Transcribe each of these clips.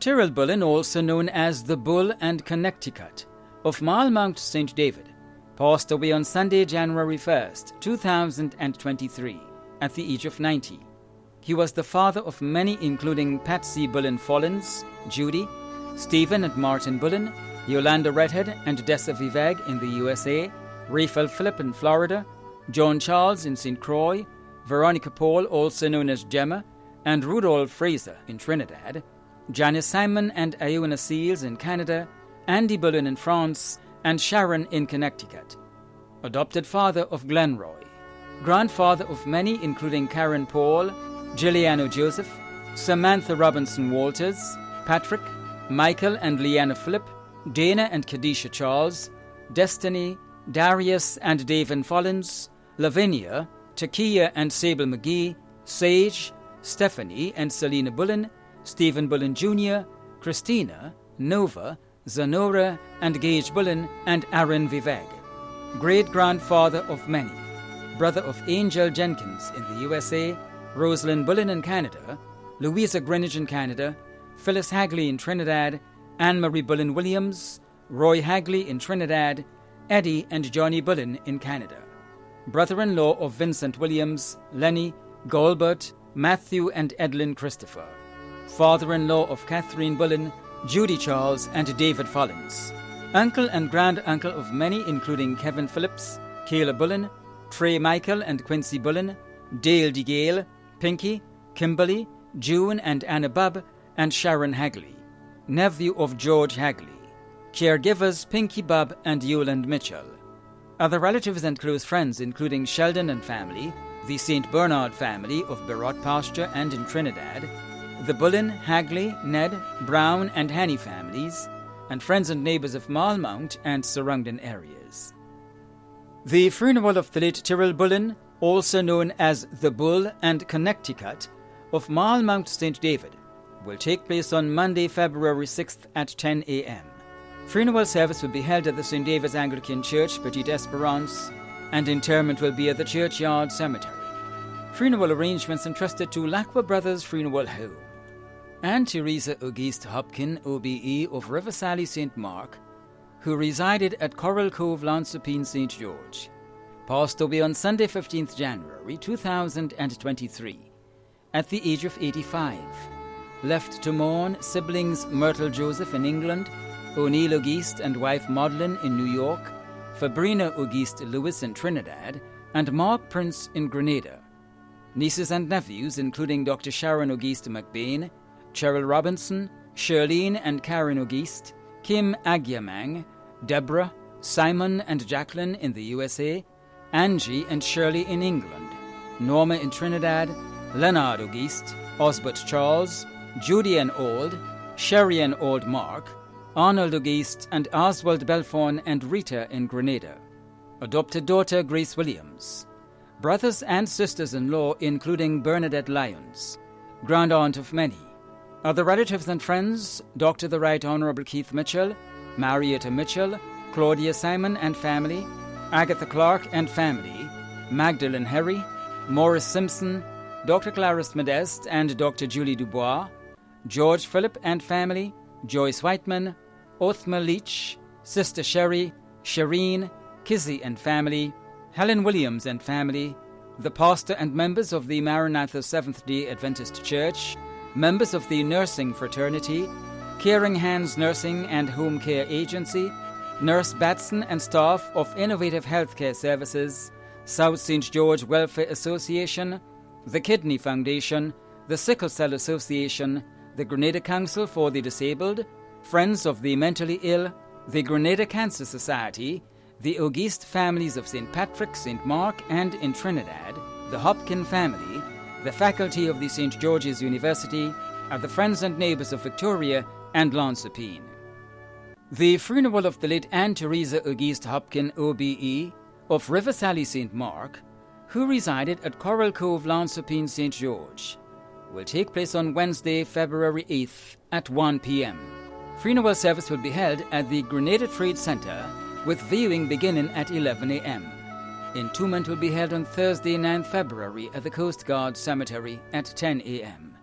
Tyrrell Bullen, also known as the Bull and Connecticut, of Malmount St. David, passed away on Sunday, January 1st, 2023, at the age of 90. He was the father of many, including Patsy Bullen Follins, Judy, Stephen and Martin Bullen, Yolanda Redhead and Dessa Vivek in the USA, Raphael Phillip in Florida, John Charles in St. Croix, Veronica Paul, also known as Gemma, and Rudolph Fraser in Trinidad, Janice Simon and Iona Seals in Canada, Andy Bullen in France, and Sharon in Connecticut. Adopted father of Glenroy. Grandfather of many, including Karen Paul, Giuliano Joseph, Samantha Robinson Walters, Patrick, Michael and Leanna Phillip, Dana and Kadisha Charles, Destiny, Darius and Davin Follins, Lavinia, Takia and Sable McGee, Sage, Stephanie and Selena Bullen, Stephen Bullen Jr., Christina, Nova, Zanora and Gage Bullen, and Aaron Vivek. Great-grandfather of many. Brother of Angel Jenkins in the USA, Rosalind Bullen in Canada, Louisa Greenwich in Canada, Phyllis Hagley in Trinidad, Anne-Marie Bullen Williams, Roy Hagley in Trinidad, Eddie and Johnny Bullen in Canada. Brother-in-law of Vincent Williams, Lenny, Golbert, Matthew and Edlyn Christopher. Father-in-law of Catherine Bullen, Judy Charles and David Follins. Uncle and grand-uncle of many, including Kevin Phillips, Kayla Bullen, Trey Michael and Quincy Bullen, Dale DeGale, Pinky, Kimberly, June and Anna Babb, and Sharon Hagley. Nephew of George Hagley. Caregivers Pinky Babb and Yoland Mitchell. Other relatives and close friends, including Sheldon and family, the St. Bernard family of Barot Pasture and in Trinidad, the Bullen, Hagley, Ned, Brown and Haney families, and friends and neighbors of Malmount and surrounding areas. The funeral of the late Tyrrell Bullen, also known as the Bull and Connecticut, of Malmount St. David, will take place on Monday, February 6th at 10 a.m. Funeral service will be held at the St. David's Anglican Church, Petite Esperance, and interment will be at the Churchyard Cemetery. Funeral arrangements entrusted to Lacqua Brothers Funeral Home. Anne Teresa Auguste Hopkin, OBE, of Riversally, St. Mark, who resided at Coral Cove, Lansopine, St. George, passed away on Sunday, 15th January 2023, at the age of 85. Left to mourn siblings Myrtle Joseph in England, O'Neill Auguste and wife Maudlin in New York, Fabrina Auguste Lewis in Trinidad, and Mark Prince in Grenada. Nieces and nephews, including Dr. Sharon Auguste McBain, Cheryl Robinson, Shirlene and Karen Auguste, Kim Agyamang, Deborah, Simon and Jacqueline in the USA, Angie and Shirley in England, Norma in Trinidad, Leonard Auguste, Osbert Charles, Judy and Old, Sherry and Old Mark, Arnold Auguste and Oswald Belfon and Rita in Grenada. Adopted daughter Grace Williams. Brothers and sisters-in-law including Bernadette Lyons. Grand aunt of many. Other relatives and friends, Dr. the Right Honorable Keith Mitchell, Marietta Mitchell, Claudia Simon and family, Agatha Clark and family, Magdalene Herry, Morris Simpson, Dr. Claris Modeste and Dr. Julie Dubois, George Phillip and family, Joyce Whiteman, Othma Leach, Sister Sherry, Shireen, Kizzy and family, Helen Williams and family, the pastor and members of the Maranatha Seventh-day Adventist Church, members of the Nursing Fraternity, Caring Hands Nursing and Home Care Agency, Nurse Batson and staff of Innovative Healthcare Services, South St. George Welfare Association, the Kidney Foundation, the Sickle Cell Association, the Grenada Council for the Disabled, Friends of the Mentally Ill, the Grenada Cancer Society, the Auguste families of St. Patrick, St. Mark, and in Trinidad, the Hopkin family, the faculty of the St. George's University, and the friends and neighbors of Victoria and Lansopine. The funeral of the late Anne Teresa Auguste Hopkin, OBE, of Riversally, St. Mark, who resided at Coral Cove, Lansopine, St. George, will take place on Wednesday, February 8th at 1 p.m. Funeral service will be held at the Grenada Trade Center, with viewing beginning at 11 a.m. Entombment will be held on Thursday, 9th February at the Coast Guard Cemetery at 10 a.m.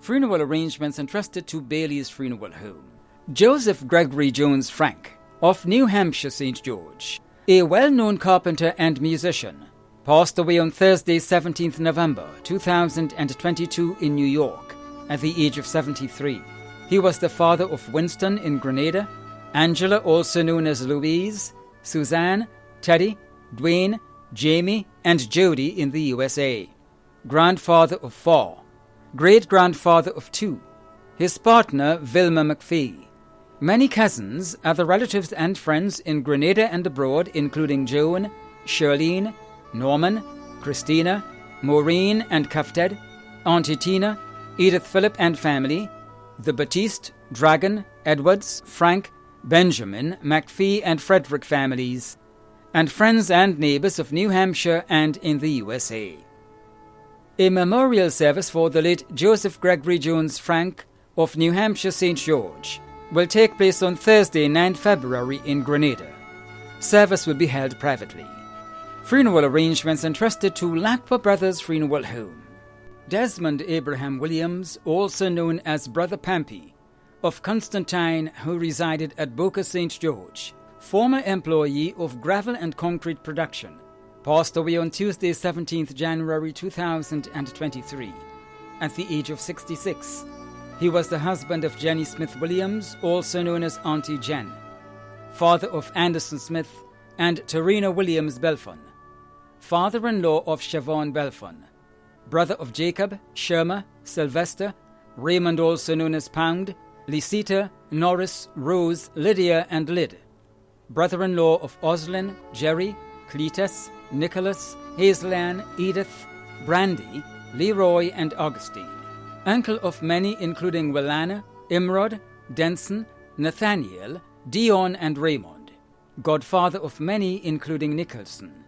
Funeral arrangements entrusted to Bailey's Funeral Home. Joseph Gregory Jones Frank, of New Hampshire, St. George, a well-known carpenter and musician, passed away on Thursday, 17th November 2022 in New York at the age of 73. He was the father of Winston in Grenada, Angela, also known as Louise, Suzanne, Teddy, Dwayne, Jamie, and Jody in the USA. Grandfather of 4. Great-grandfather of 2. His partner, Vilma McPhee. Many cousins, other relatives and friends in Grenada and abroad, including Joan, Shirlene, Norman, Christina, Maureen and Cufted, Auntie Tina, Edith Phillip and family, the Batiste, Dragon, Edwards, Frank, Benjamin, McPhee and Frederick families, and friends and neighbors of New Hampshire and in the USA. A memorial service for the late Joseph Gregory Jones Frank of New Hampshire, St. George, will take place on Thursday, 9 February in Grenada. Service will be held privately. Funeral arrangements entrusted to Lacqua Brothers Funeral Home. Desmond Abraham Williams, also known as Brother Pampy, of Constantine, who resided at Boca St. George, former employee of gravel and concrete production, passed away on Tuesday, 17th January 2023, at the age of 66. He was the husband of Jenny Smith Williams, also known as Auntie Jen, father of Anderson Smith and Tarina Williams Belfon, father-in-law of Siobhan Belfon, brother of Jacob, Sherma, Sylvester, Raymond, also known as Pound, Lisita, Norris, Rose, Lydia, and Lyd, brother-in-law of Oslin, Jerry, Cletus, Nicholas, Hazel-Ann, Edith, Brandy, Leroy, and Augustine, uncle of many including Willana, Imrod, Denson, Nathaniel, Dion, and Raymond, godfather of many including Nicholson.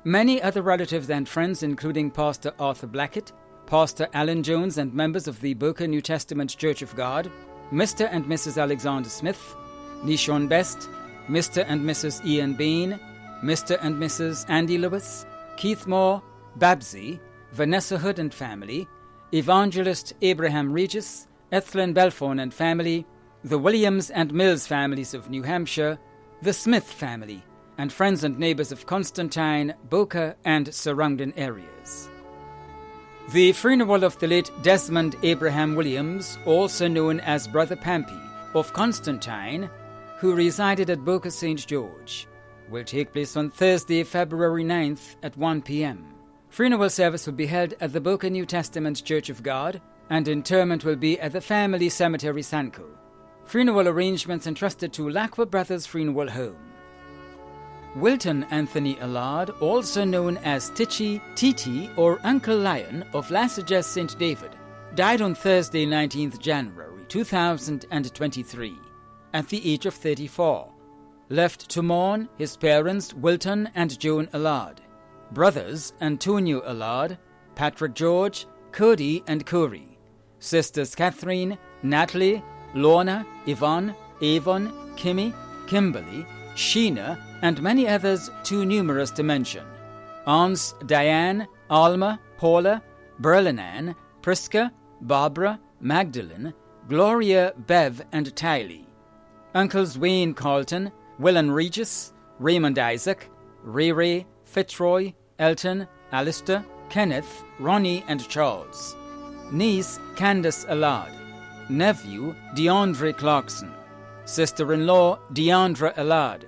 Many other relatives and friends including Pastor Arthur Blackett, Pastor Alan Jones and members of the Boca New Testament Church of God, Mr. and Mrs. Alexander Smith, Nishon Best, Mr. and Mrs. Ian Bain, Mr. and Mrs. Andy Lewis, Keith Moore, Babsy, Vanessa Hood and family, Evangelist Abraham Regis, Ethlyn Belfon and family, the Williams and Mills families of New Hampshire, the Smith family, and friends and neighbors of Constantine, Boca, and surrounding areas. The funeral of the late Desmond Abraham Williams, also known as Brother Pampy, of Constantine, who resided at Boca St. George, will take place on Thursday, February 9th at 1 p.m. Funeral service will be held at the Boca New Testament Church of God, and interment will be at the Family Cemetery, Sanco. Funeral arrangements entrusted to Lacqua Brothers Funeral Home. Wilton Anthony Allard, also known as Titchy, Titi, or Uncle Lion of Lassages St. David, died on Thursday, 19th January 2023, at the age of 34. Left to mourn his parents Wilton and Joan Allard, brothers Antonio Allard, Patrick George, Cody and Corey, sisters Catherine, Natalie, Lorna, Yvonne, Avon, Kimmy, Kimberly, Sheena, and many others too numerous to mention. Aunts Diane, Alma, Paula, Berlinan, Priska, Barbara, Magdalene, Gloria, Bev, and Tylee. Uncles Wayne Carlton, Willen Regis, Raymond Isaac, Ray, Fitzroy, Elton, Alistair, Kenneth, Ronnie, and Charles. Niece Candace Allard. Nephew DeAndre Clarkson. Sister-in-law Deandra Allard.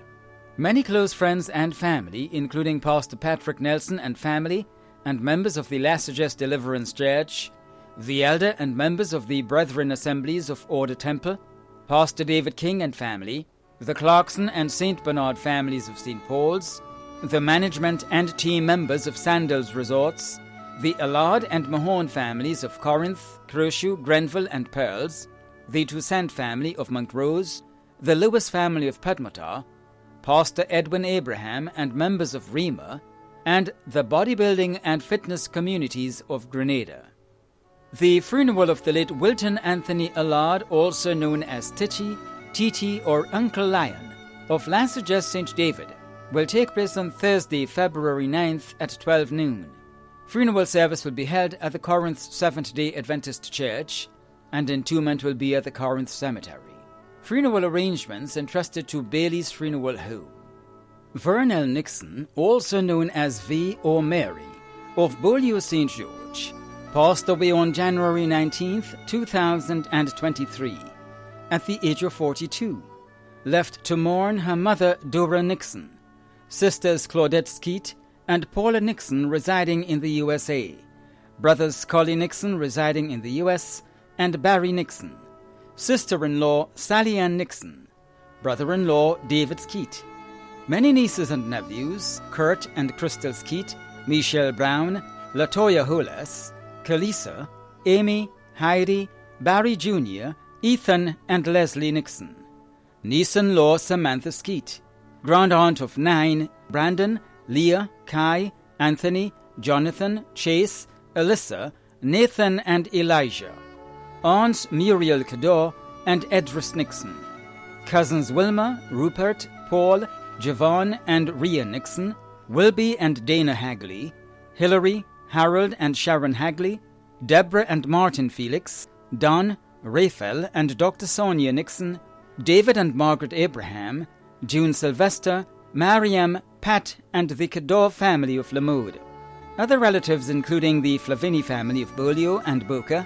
Many close friends and family, including Pastor Patrick Nelson and family, and members of the Lassages Deliverance Church, the elder and members of the Brethren Assemblies of Order Temple, Pastor David King and family, the Clarkson and St. Bernard families of St. Paul's, the management and team members of Sandals Resorts, the Allard and Mahorn families of Corinth, Croshoe, Grenville, and Pearls, the Toussaint family of Montrose, the Lewis family of Padmatar, Pastor Edwin Abraham and members of Rima, and the bodybuilding and fitness communities of Grenada. The funeral of the late Wilton Anthony Allard, also known as Titchy, Titi, or Uncle Lion, of Lassages St. David, will take place on Thursday, February 9th at 12 noon. Funeral service will be held at the Corinth Seventh-day Adventist Church, and entombment will be at the Corinth Cemetery. Funeral arrangements entrusted to Bailey's Funeral Home. Vernell Nixon, also known as V or Mary, of Beaulieu St. George, passed away on January 19, 2023, at the age of 42, left to mourn her mother Dora Nixon, sisters Claudette Skeet and Paula Nixon residing in the USA, brothers Scully Nixon residing in the US, and Barry Nixon, sister-in-law Sally Ann Nixon, brother-in-law David Skeet, many nieces and nephews, Kurt and Crystal Skeet, Michelle Brown, Latoya Hollis, Kalisa, Amy, Heidi, Barry Jr., Ethan, and Leslie Nixon. Niece-in-law Samantha Skeet. Grand-aunt of 9, Brandon, Leah, Kai, Anthony, Jonathan, Chase, Alyssa, Nathan, and Elijah. Aunts Muriel Cador and Edris Nixon. Cousins Wilma, Rupert, Paul, Javon, and Rhea Nixon. Wilby and Dana Hagley. Hillary, Harold and Sharon Hagley, Deborah and Martin Felix, Don, Raphael and Dr. Sonia Nixon, David and Margaret Abraham, June Sylvester, Mariam, Pat, and the Cador family of Lamode. Other relatives including the Flavini family of Beaulieu and Boca,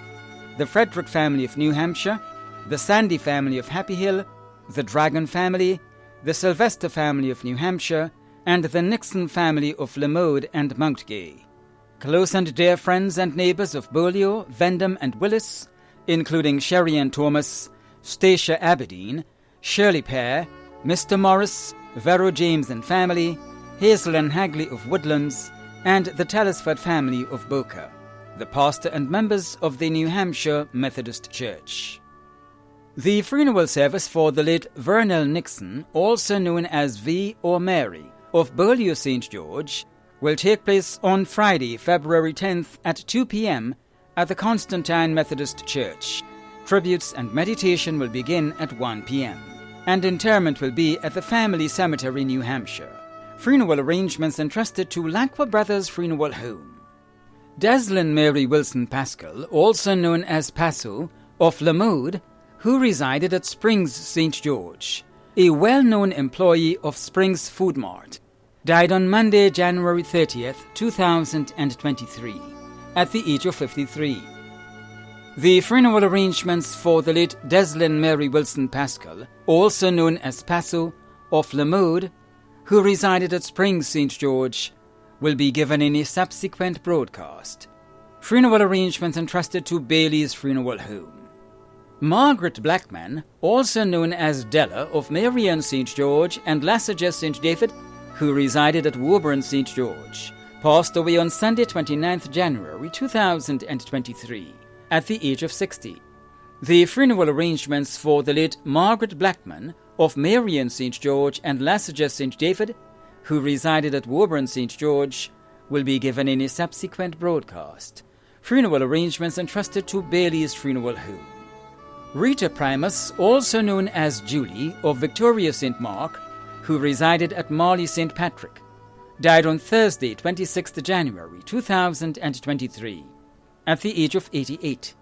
the Frederick family of New Hampshire, the Sandy family of Happy Hill, the Dragon family, the Sylvester family of New Hampshire, and the Nixon family of Lamode and Mountgay. Close and dear friends and neighbors of Beaulieu, Vendham, and Willis, including Sherry Ann Thomas, Stacia Aberdeen, Shirley Pear, Mr. Morris, Vero James and family, Hazel and Hagley of Woodlands, and the Telesford family of Boca, the pastor and members of the New Hampshire Methodist Church. The funeral service for the late Vernell Nixon, also known as V or Mary, of Beaulieu St. George, will take place on Friday, February 10th at 2 p.m. at the Constantine Methodist Church. Tributes and meditation will begin at 1 p.m. and interment will be at the Family Cemetery, New Hampshire. Funeral arrangements entrusted to Lacqua Brothers Funeral Home. Dazzling Mary Wilson Pascal, also known as Passo, of Lamode, who resided at Springs St. George, a well-known employee of Springs Food Mart, died on Monday, January 30th, 2023, at the age of 53. The funeral arrangements for the late Dazzling Mary Wilson Pascal, also known as Passo, of Lamode, who resided at Springs St. George, will be given in a subsequent broadcast. Funeral arrangements entrusted to Bailey's Funeral Home. Margaret Blackman, also known as Della of Marion St. George and Lassager St. David, who resided at Woburn St. George, passed away on Sunday 29th January 2023 at the age of 60. The funeral arrangements for the late Margaret Blackman of Marion St. George and Lassager St. David, who resided at Woburn St. George, will be given in a subsequent broadcast. Funeral arrangements entrusted to Bailey's Funeral Home. Rita Primus, also known as Julie, of Victoria St. Mark, who resided at Marley St. Patrick, died on Thursday, 26th January 2023, at the age of 88.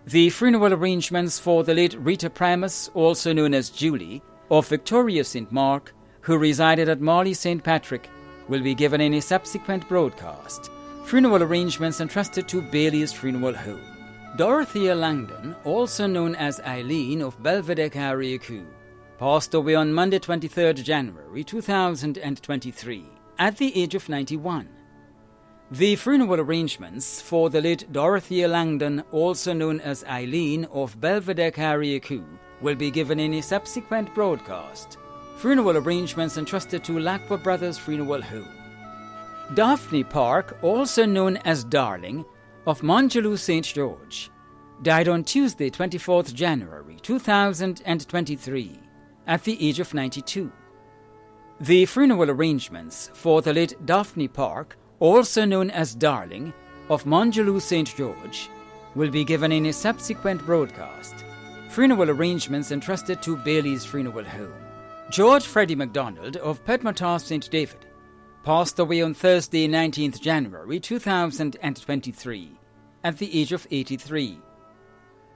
The funeral arrangements for the late Rita Primus, also known as Julie, of Victoria St. Mark, who resided at Marley St. Patrick, will be given in a subsequent broadcast. Funeral arrangements entrusted to Bailey's Funeral Home. Dorothea Langdon, also known as Eileen of Belvedere Carriacou, passed away on Monday 23rd January 2023 at the age of 91. The funeral arrangements for the late Dorothea Langdon, also known as Eileen of Belvedere Carriacou, will be given in a subsequent broadcast. Funeral arrangements entrusted to Lacqua Brothers Funeral Home. Daphne Park, also known as Darling, of Montgelou St. George, died on Tuesday 24th January 2023 at the age of 92. The funeral arrangements for the late Daphne Park, also known as Darling, of Montgelou St. George, will be given in a subsequent broadcast. Funeral arrangements entrusted to Bailey's Funeral Home. George Freddie MacDonald of Pedmonton St. David passed away on Thursday 19th January 2023 at the age of 83.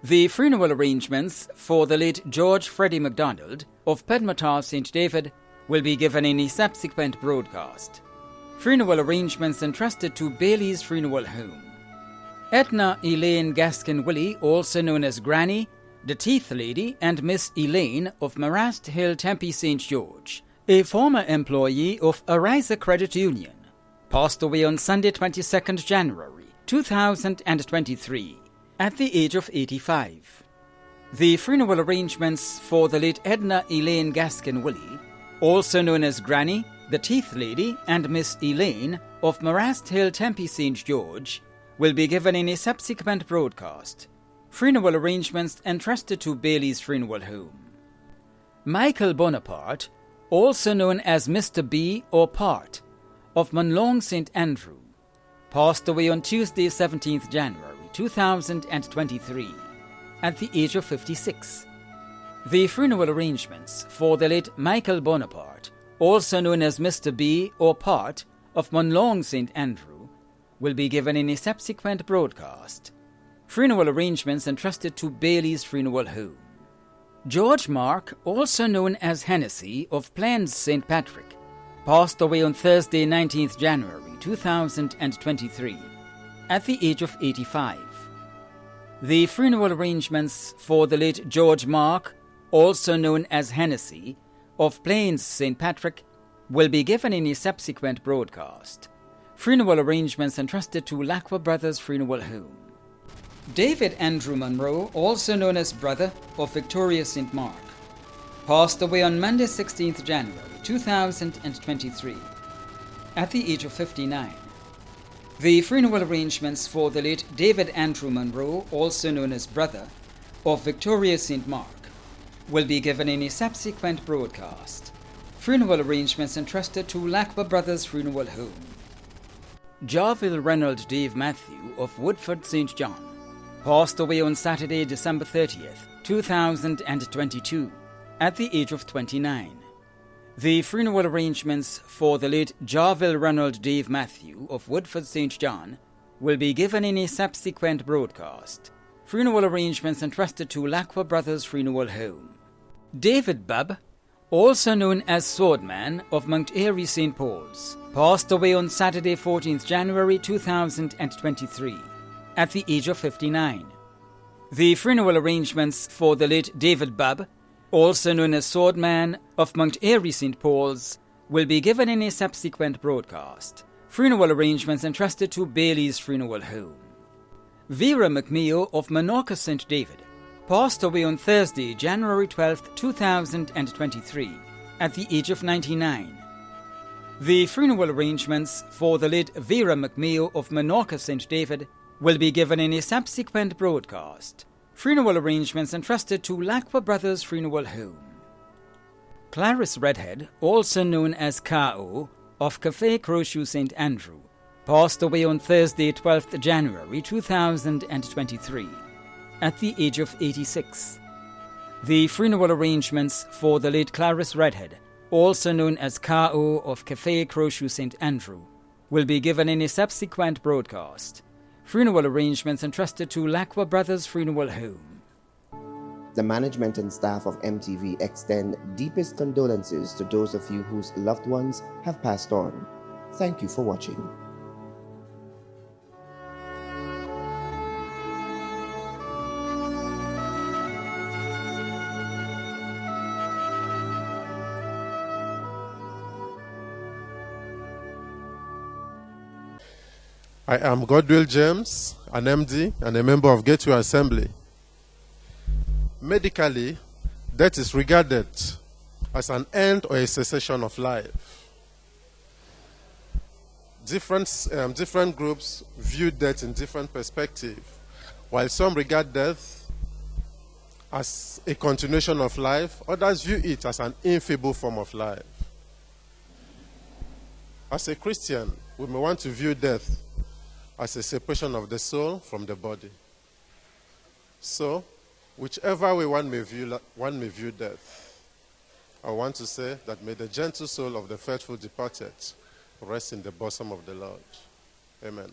The funeral arrangements for the late George Freddie MacDonald of Pedmotar St. David will be given in a subsequent broadcast. Funeral arrangements entrusted to Bailey's Funeral Home. Edna Elaine Gaskin Willie, also known as Granny, the Teeth Lady, and Miss Elaine of Marrast Hill, Tempe St. George, a former employee of Ariza Credit Union, passed away on Sunday 22nd January 2023 at the age of 85. The funeral arrangements for the late Edna Elaine Gaskin Willie, also known as Granny, the Teeth Lady, and Miss Elaine of Marrast Hill, Tempe St. George, will be given in a subsequent broadcast. Funeral arrangements entrusted to Bailey's Funeral Home. Michael Bonaparte, also known as Mr. B or Part, of Monroe St. Andrew, passed away on Tuesday 17th January 2023 at the age of 56. The funeral arrangements for the late Michael Bonaparte, also known as Mr. B or Part, of Monroe St. Andrew, will be given in a subsequent broadcast. Funeral arrangements entrusted to Bailey's Funeral Home. George Mark, also known as Hennessy of Plains St. Patrick, passed away on Thursday 19th January 2023 at the age of 85. The funeral arrangements for the late George Mark, also known as Hennessy of Plains St. Patrick, will be given in a subsequent broadcast. Funeral arrangements entrusted to Lacqua Brothers Funeral Home. David Andrew Monroe, also known as Brother of Victoria St. Mark, passed away on Monday 16th January 2023 at the age of 59. The funeral arrangements for the late David Andrew Monroe, also known as Brother of Victoria St. Mark, will be given in a subsequent broadcast. Funeral arrangements entrusted to Lacqua Brothers Funeral Home. Jarville Ronald Dave Matthew of Woodford St. John passed away on Saturday, December 30th, 2022, at the age of 29. The funeral arrangements for the late Jarville Ronald Dave Matthew of Woodford St. John will be given in a subsequent broadcast. Funeral arrangements entrusted to Lacqua Brothers Funeral Home. David Babb, also known as Swordman of Mount Airy St. Paul's, passed away on Saturday 14th January 2023 at the age of 59. The funeral arrangements for the late David Babb, also known as Swordman of Mount Airy St. Paul's, will be given in a subsequent broadcast. Funeral arrangements entrusted to Bailey's Funeral Home. Vera McNeil of Minorca St. David passed away on Thursday, January 12th, 2023, at the age of 99. The funeral arrangements for the late Vera McNeil of Minorca St. David will be given in a subsequent broadcast. Funeral arrangements entrusted to Lacqua Brothers Funeral Home. Claris Redhead, also known as K.O., of Café Crochet St. Andrew, passed away on Thursday, 12th January 2023, at the age of 86. The funeral arrangements for the late Claris Redhead, also known as K.O. of Café Crochet St. Andrew, will be given in a subsequent broadcast. Funeral arrangements entrusted to Lacqua Brothers Funeral Home. The management and staff of MTV extend deepest condolences to those of you whose loved ones have passed on. Thank you for watching. I am Godwill James, an MD and a member of Gateway Assembly. Medically, death is regarded as an end or a cessation of life. Different groups view death in different perspectives. While some regard death as a continuation of life, others view it as an infeeble form of life. As a Christian, we may want to view death as a separation of the soul from the body. So, whichever way one may view death, I want to say that may the gentle soul of the faithful departed rest in the bosom of the Lord. Amen.